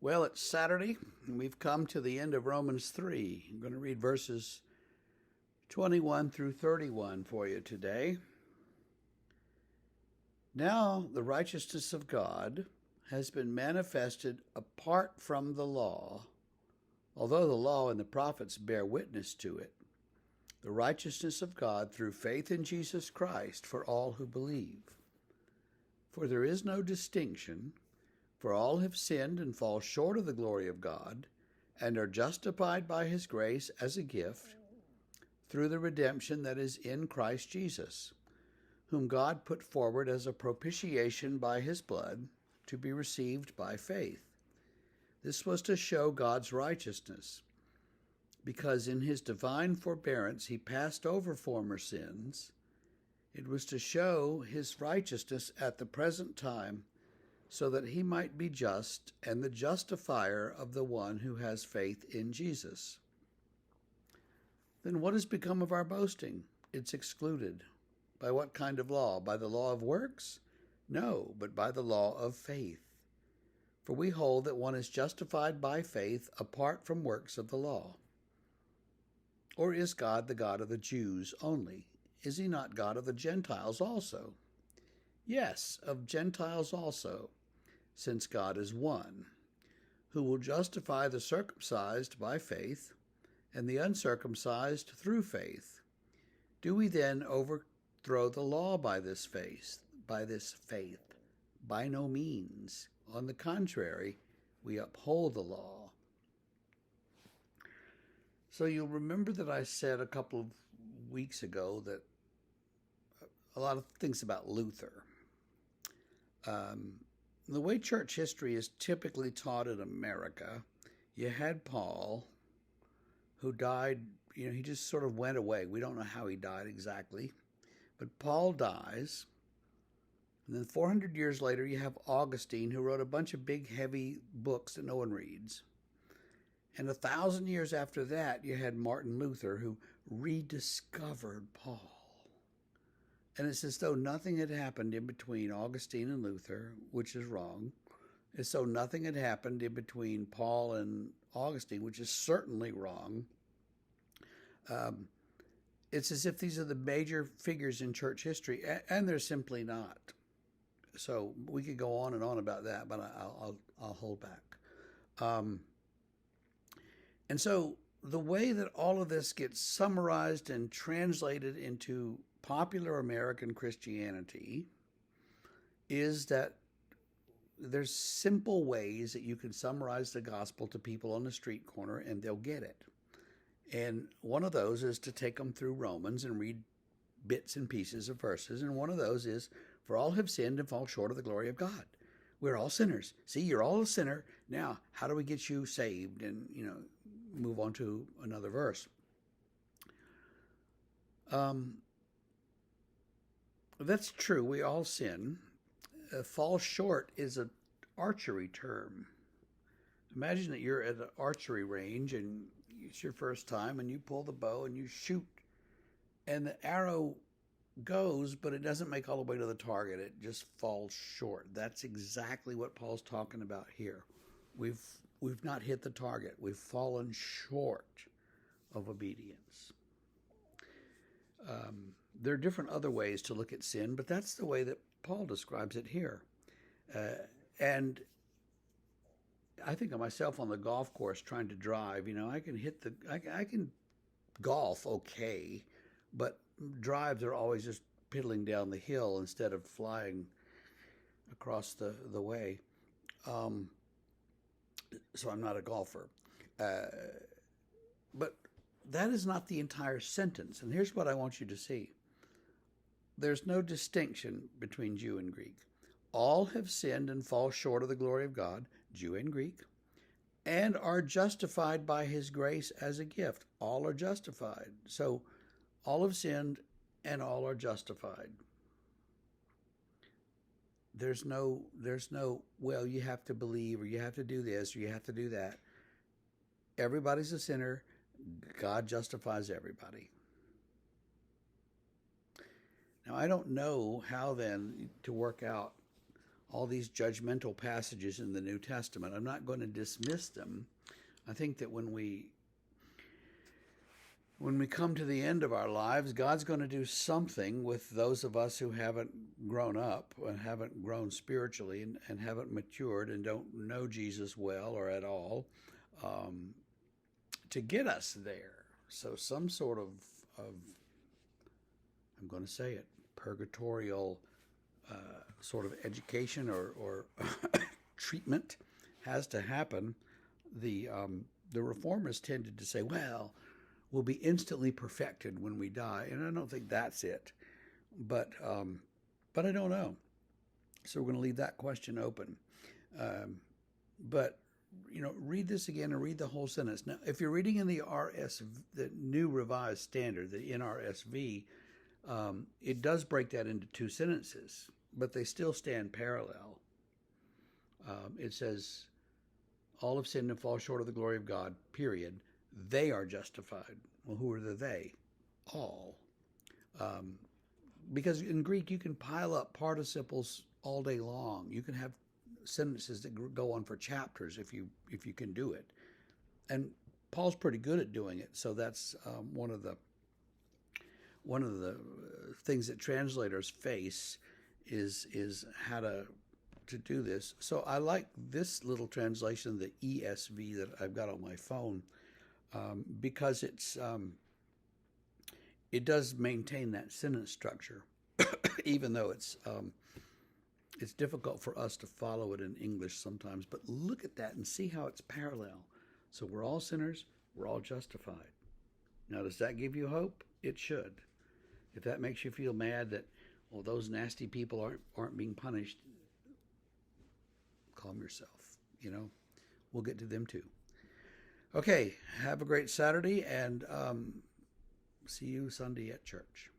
Well, it's Saturday, and we've come to the end of Romans 3. I'm going to read verses 21 through 31 for you today. Now, the righteousness of God has been manifested apart from the law, although the law and the prophets bear witness to it. The righteousness of God through faith in Jesus Christ for all who believe. For there is no distinction, for all have sinned and fall short of the glory of God, and are justified by his grace as a gift through the redemption that is in Christ Jesus, whom God put forward as a propitiation by his blood to be received by faith. This was to show God's righteousness, because in his divine forbearance he passed over former sins. It was to show his righteousness at the present time, so that he might be just and the justifier of the one who has faith in Jesus. Then what has become of our boasting? It's excluded. By what kind of law? By the law of works? No, but by the law of faith. For we hold that one is justified by faith apart from works of the law. Or is God the God of the Jews only? Is he not God of the Gentiles also? Yes, of Gentiles also, since God is one, who will justify the circumcised by faith and the uncircumcised through faith. Do we then overthrow the law by this faith? By no means. On the contrary, we uphold the law. So you'll remember that I said a couple of weeks ago that a lot of things about Luther. The way church history is typically taught in America, you had Paul, who died, he just sort of went away. We don't know how he died exactly. But Paul dies. And then 400 years later, you have Augustine, who wrote a bunch of big, heavy books that no one reads. And 1,000 years after that, you had Martin Luther, who rediscovered Paul. And it's as though nothing had happened in between Augustine and Luther, which is wrong. As though nothing had happened in between Paul and Augustine, which is certainly wrong. It's as if these are the major figures in church history, and they're simply not. So we could go on and on about that, but I'll hold back. And so the way that all of this gets summarized and translated into popular American Christianity is that there's simple ways that you can summarize the gospel to people on the street corner and they'll get it. And one of those is to take them through Romans and read bits and pieces of verses. And one of those is, for all have sinned and fall short of the glory of God. We're all sinners. See, you're all a sinner. Now, how do we get you saved? And, move on to another verse. That's true. We all sin. Fall short is an archery term. Imagine that you're at an archery range and it's your first time and you pull the bow and you shoot and the arrow goes, but it doesn't make all the way to the target. It just falls short. That's exactly what Paul's talking about here. We've not hit the target. We've fallen short of obedience. There are different other ways to look at sin, but that's the way that Paul describes it here. And I think of myself on the golf course trying to drive. I can golf okay, but drives are always just piddling down the hill instead of flying across the way. So I'm not a golfer. But that is not the entire sentence. And here's what I want you to see. There's no distinction between Jew and Greek. All have sinned and fall short of the glory of God, Jew and Greek, and are justified by his grace as a gift. All are justified. So all have sinned and all are justified. There's no, well, you have to believe or you have to do this or you have to do that. Everybody's a sinner. God justifies everybody. Now, I don't know how then to work out all these judgmental passages in the New Testament. I'm not going to dismiss them. I think that when we come to the end of our lives, God's going to do something with those of us who haven't grown up and haven't grown spiritually and haven't matured and don't know Jesus well or at all, to get us there. So some sort of I'm going to say it, purgatorial sort of education or treatment has to happen. The reformers tended to say, well, we'll be instantly perfected when we die, and I don't think that's it. But I don't know. So we're going to leave that question open. But read this again and read the whole sentence. Now, if you're reading in the the New Revised Standard, the NRSV, it does break that into two sentences, but they still stand parallel. It says, all have sinned and fall short of the glory of God, period. They are justified. Well, who are the they? All. Because in Greek, you can pile up participles all day long. You can have sentences that go on for chapters if you can do it. And Paul's pretty good at doing it. So that's one of the things that translators face is how to do this. So I like this little translation, the ESV that I've got on my phone, because it does maintain that sentence structure, even though it's difficult for us to follow it in English sometimes. But look at that and see how it's parallel. So we're all sinners, we're all justified. Now, does that give you hope? It should. If that makes you feel mad that, well, those nasty people aren't being punished, calm yourself. We'll get to them too. Okay, have a great Saturday, and see you Sunday at church.